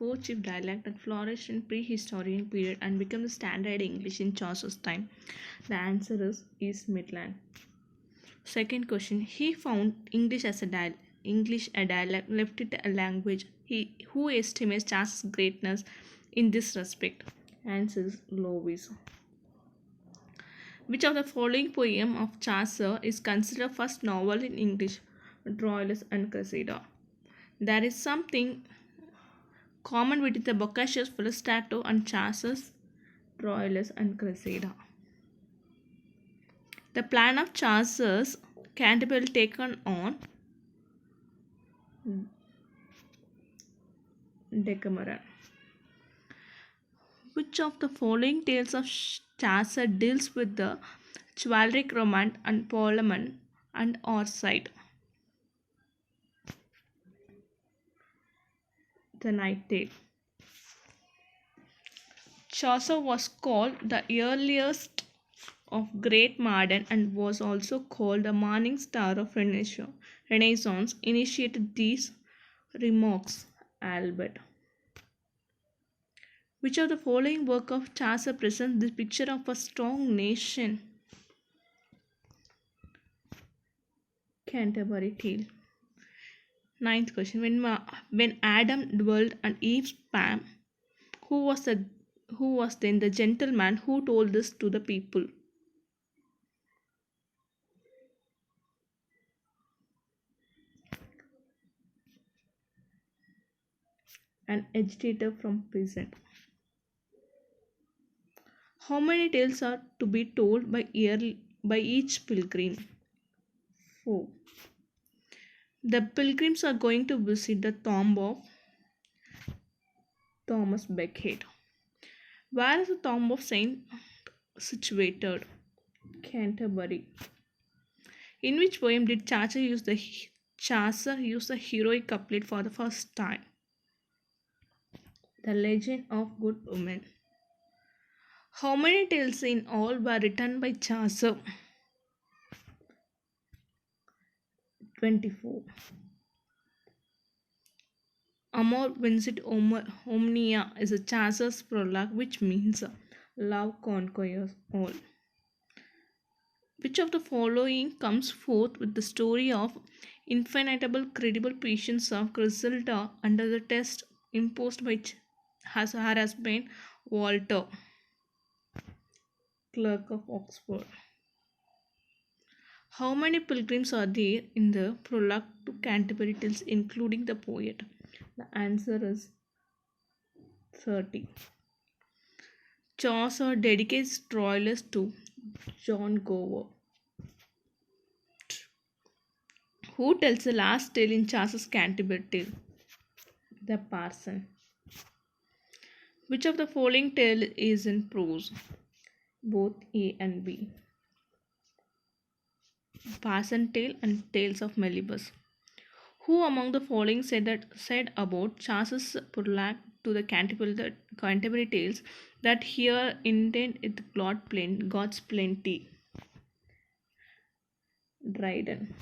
four chief dialects that flourished in prehistoric period and became the standard English in Chaucer's time? The answer is East Midland. Second question. He found English a dialect, left it a language. He who estimates Chaucer's greatness in this respect? Answer is Lewis. Which of the following poem of Chaucer is considered first novel in English? Troilus and Cressida. There is something common between the Boccaccio's Philostrato and Chaucer's Troilus and Cressida. The plan of Chaucer's Canterbury taken on Decameron. Which of the following tales of Chaucer deals with the chivalric romance and Parliament and Orside? The Night Tale. Chaucer was called the earliest of great modern and was also called the morning star of Renaissance. Initiated these remarks Albert. Which of the following work of Chaucer presents the picture of a strong nation? Canterbury Tale. Ninth question. When Adam dwelled and Eve span, who was then the gentleman who told this to the people? An agitator from prison. How many tales are to be told by each pilgrim? 4. The pilgrims are going to visit the tomb of Thomas Becket. Where is the tomb of Saint situated? Canterbury. In which poem did Chaucer use the heroic couplet for the first time? The Legend of Good Women. How many tales in all were written by Chaucer? 24. Amor vincit omnia is a Chaucer's prologue which means love conquers all. Which of the following comes forth with the story of infinitable credible patience of Griselda under the test imposed by her husband Walter, Clerk of Oxford? How many pilgrims are there in the prologue to Canterbury Tales, including the poet? The answer is 30. Chaucer dedicates Troilus to John Gower. Who tells the last tale in Chaucer's Canterbury Tale? The parson. Which of the following tale is in prose? Both A and B. Parson Tale and Tales of Melibus. Who among the following said about Chaucer's prologue to the Canterbury Tales that here intent is God's plenty? Dryden.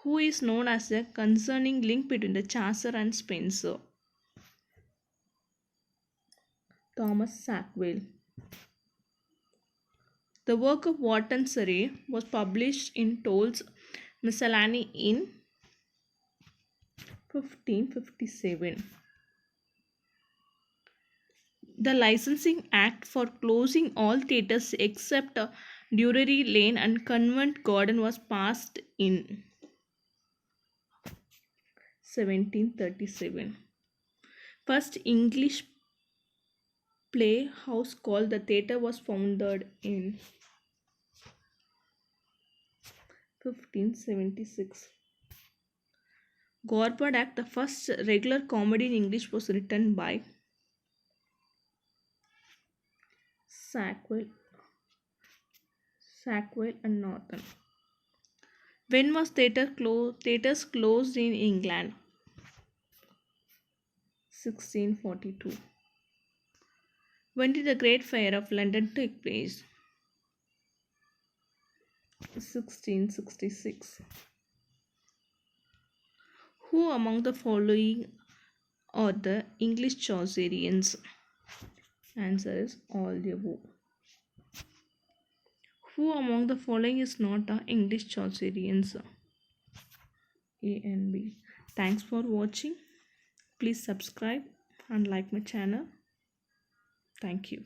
Who is known as the concerning link between the Chaucer and Spenser? Thomas Sackville. The work of Wharton Surrey was published in Toll's Miscellany in 1557. The Licensing Act for closing all theatres except Drury Lane and Covent Garden was passed in 1737. First English playhouse called the theatre was founded in 1576. Gorboduc, the first regular comedy in English, was written by Sackville and Norton. When was theatres closed in England? 1642. When did the Great Fair of London take place? 1666. Who among the following or the English Chaucerians? Answer is all the above. Who among the following is not a English Chaucerians? A and B. Thanks for watching. Please subscribe and like my channel. Thank you.